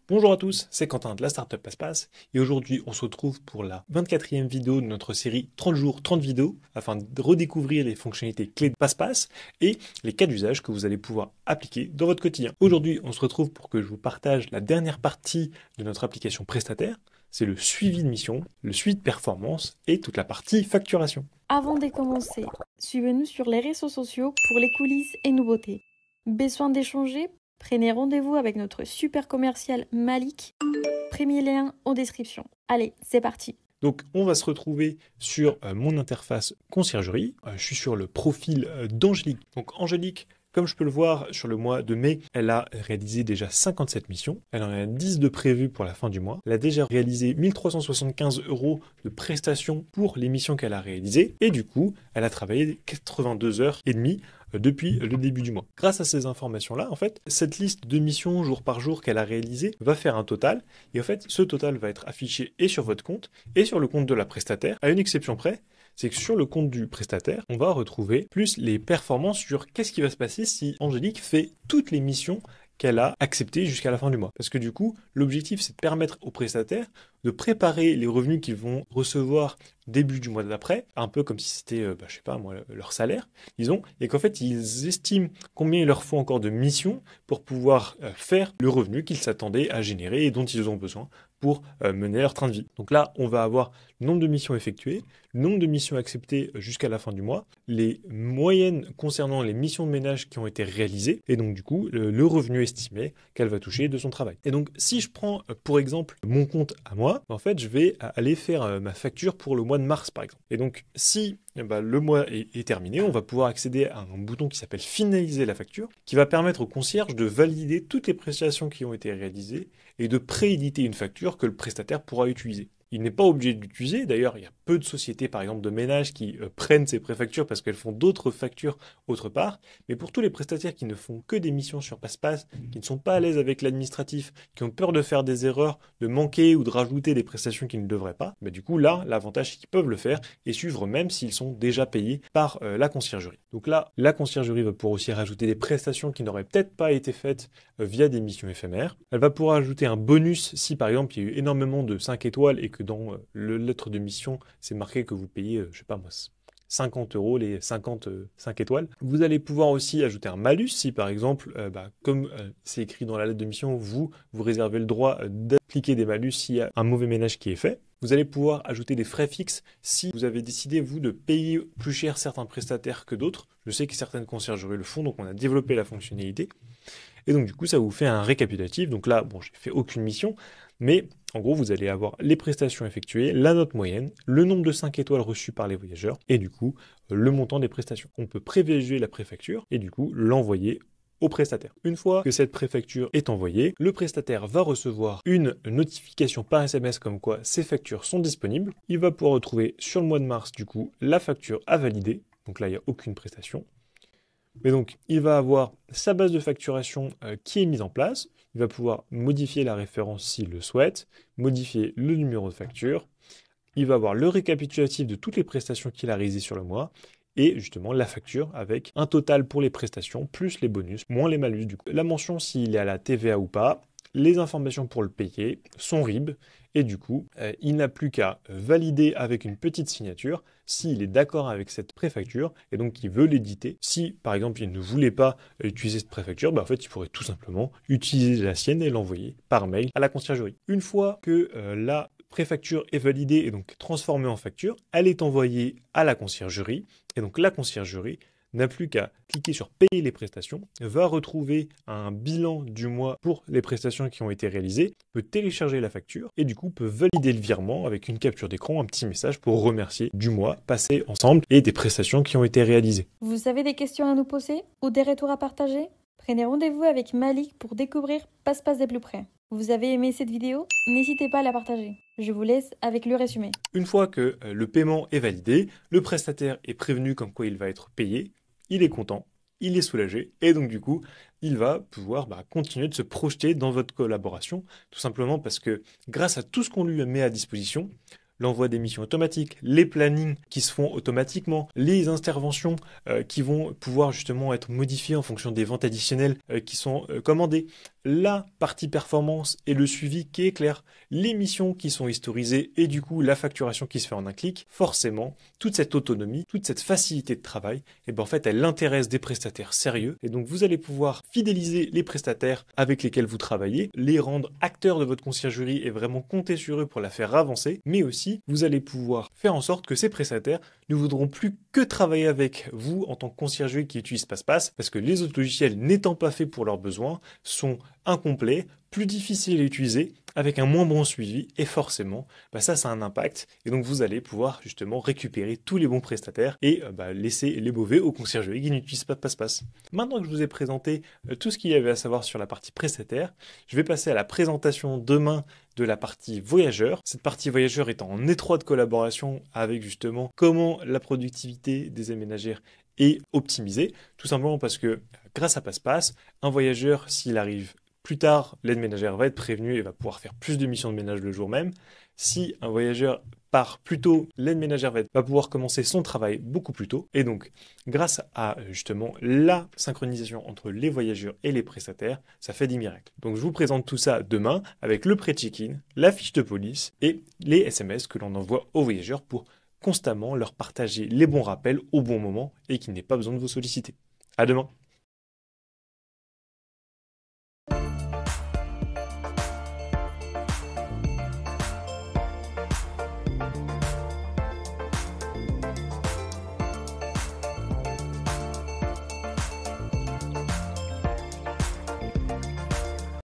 Bonjour à tous, c'est Quentin de la Startup Passe-Passe et aujourd'hui on se retrouve pour la 24e vidéo de notre série 30 jours, 30 vidéos afin de redécouvrir les fonctionnalités clés de Passe-Passe et les cas d'usage que vous allez pouvoir appliquer dans votre quotidien. Aujourd'hui on se retrouve pour que je vous partage la dernière partie de notre application prestataire, c'est le suivi de mission, le suivi de performance et toute la partie facturation. Avant de commencer, suivez-nous sur les réseaux sociaux pour les coulisses et nouveautés. Besoin d'échanger? Prenez rendez-vous avec notre super commercial Malik. Premier lien en description. Allez, c'est parti. Donc on va se retrouver sur mon interface conciergerie. Je suis sur le profil d'Angélique. Donc Angélique, comme je peux le voir sur le mois de mai, elle a réalisé déjà 57 missions. Elle en a 10 de prévues pour la fin du mois. Elle a déjà réalisé 1375 € de prestations pour les missions qu'elle a réalisées. Et du coup, elle a travaillé 82 heures et demie depuis le début du mois. Grâce à ces informations-là, en fait, cette liste de missions jour par jour qu'elle a réalisées va faire un total. Et en fait, ce total va être affiché et sur votre compte et sur le compte de la prestataire, à une exception près. C'est que sur le compte du prestataire, on va retrouver plus les performances sur qu'est-ce qui va se passer si Angélique fait toutes les missions qu'elle a acceptées jusqu'à la fin du mois. Parce que du coup, l'objectif, c'est de permettre aux prestataires de préparer les revenus qu'ils vont recevoir début du mois d'après, un peu comme si c'était, je sais pas moi, leur salaire, disons, et qu'en fait, ils estiment combien il leur faut encore de missions pour pouvoir faire le revenu qu'ils s'attendaient à générer et dont ils ont besoin pour mener leur train de vie. Donc là, on va avoir le nombre de missions effectuées, le nombre de missions acceptées jusqu'à la fin du mois, les moyennes concernant les missions de ménage qui ont été réalisées, et donc du coup, le revenu estimé qu'elle va toucher de son travail. Et donc, si je prends pour exemple mon compte à moi, en fait, je vais aller faire ma facture pour le mois de mars, par exemple. Et donc, si le mois est terminé, on va pouvoir accéder à un bouton qui s'appelle finaliser la facture, qui va permettre au concierge de valider toutes les prestations qui ont été réalisées et de prééditer une facture que le prestataire pourra utiliser. Il n'est pas obligé d'utiliser, d'ailleurs il y a peu de sociétés par exemple de ménage qui prennent ces préfactures parce qu'elles font d'autres factures autre part, mais pour tous les prestataires qui ne font que des missions sur Passe-Passe, qui ne sont pas à l'aise avec l'administratif, qui ont peur de faire des erreurs, de manquer ou de rajouter des prestations qu'ils ne devraient pas, du coup là l'avantage c'est qu'ils peuvent le faire et suivre même s'ils sont déjà payés par la conciergerie. Donc là la conciergerie va pouvoir aussi rajouter des prestations qui n'auraient peut-être pas été faites via des missions éphémères. Elle va pouvoir ajouter un bonus si par exemple il y a eu énormément de 5 étoiles et que dans le lettre de mission, c'est marqué que vous payez, je sais pas moi, 50 € les 55 étoiles. Vous allez pouvoir aussi ajouter un malus si par exemple, comme c'est écrit dans la lettre de mission, vous réservez le droit d'appliquer des malus s'il y a un mauvais ménage qui est fait. Vous allez pouvoir ajouter des frais fixes si vous avez décidé, vous, de payer plus cher certains prestataires que d'autres. Je sais que certaines conciergeries le font, donc on a développé la fonctionnalité. Et donc du coup, ça vous fait un récapitulatif. Donc là, bon, j'ai fait aucune mission, mais en gros, vous allez avoir les prestations effectuées, la note moyenne, le nombre de 5 étoiles reçues par les voyageurs, et du coup, le montant des prestations. On peut prévisualiser la préfacture, et du coup, l'envoyer au prestataire. Une fois que cette préfacture est envoyée, le prestataire va recevoir une notification par SMS comme quoi ces factures sont disponibles. Il va pouvoir retrouver sur le mois de mars, du coup, la facture à valider. Donc là, il n'y a aucune prestation. Mais donc, il va avoir sa base de facturation qui est mise en place. Il va pouvoir modifier la référence s'il le souhaite, modifier le numéro de facture. Il va avoir le récapitulatif de toutes les prestations qu'il a réalisées sur le mois et justement la facture avec un total pour les prestations, plus les bonus, moins les malus du coup. La mention s'il est à la TVA ou pas, les informations pour le payer, son RIB, et du coup, il n'a plus qu'à valider avec une petite signature s'il est d'accord avec cette préfacture et donc qu'il veut l'éditer. Si, par exemple, il ne voulait pas utiliser cette préfacture, en fait, il pourrait tout simplement utiliser la sienne et l'envoyer par mail à la conciergerie. Une fois que la préfacture est validée et donc transformée en facture, elle est envoyée à la conciergerie et donc la conciergerie n'a plus qu'à cliquer sur payer les prestations, va retrouver un bilan du mois pour les prestations qui ont été réalisées, peut télécharger la facture et du coup peut valider le virement avec une capture d'écran, un petit message pour remercier du mois passé ensemble et des prestations qui ont été réalisées. Vous avez des questions à nous poser ou des retours à partager? Prenez rendez-vous avec Malik pour découvrir Passe-Passe des plus près. Vous avez aimé cette vidéo? N'hésitez pas à la partager. Je vous laisse avec le résumé. Une fois que le paiement est validé, le prestataire est prévenu comme quoi il va être payé. Il est content, il est soulagé, et donc du coup, il va pouvoir continuer de se projeter dans votre collaboration, tout simplement parce que grâce à tout ce qu'on lui met à disposition, l'envoi des missions automatiques, les plannings qui se font automatiquement, les interventions qui vont pouvoir justement être modifiées en fonction des ventes additionnelles qui sont commandées, la partie performance et le suivi qui est clair, les missions qui sont historisées et du coup la facturation qui se fait en un clic, forcément, toute cette autonomie, toute cette facilité de travail, et ben en fait elle intéresse des prestataires sérieux et donc vous allez pouvoir fidéliser les prestataires avec lesquels vous travaillez, les rendre acteurs de votre conciergerie et vraiment compter sur eux pour la faire avancer, mais aussi vous allez pouvoir faire en sorte que ces prestataires ne voudront plus que travailler avec vous en tant que conciergerie qui utilise PassePass parce que les autres logiciels n'étant pas faits pour leurs besoins sont incomplets, plus difficiles à utiliser, avec un moins bon suivi, et forcément, ça a un impact, et donc vous allez pouvoir justement récupérer tous les bons prestataires et laisser les mauvais aux conciergeries qui n'utilisent pas PassePass. Maintenant que je vous ai présenté tout ce qu'il y avait à savoir sur la partie prestataire, je vais passer à la présentation demain de la partie voyageur. Cette partie voyageur est en étroite collaboration avec justement comment la productivité des aménageurs est optimisée, tout simplement parce que grâce à PassePass, un voyageur, s'il arrive plus tard, l'aide ménagère va être prévenue et va pouvoir faire plus de missions de ménage le jour même. Si un voyageur part plus tôt, l'aide ménagère va pouvoir commencer son travail beaucoup plus tôt. Et donc, grâce à justement la synchronisation entre les voyageurs et les prestataires, ça fait des miracles. Donc, je vous présente tout ça demain avec le pré-check-in, la fiche de police et les SMS que l'on envoie aux voyageurs pour constamment leur partager les bons rappels au bon moment et qu'il n'ait pas besoin de vous solliciter. À demain!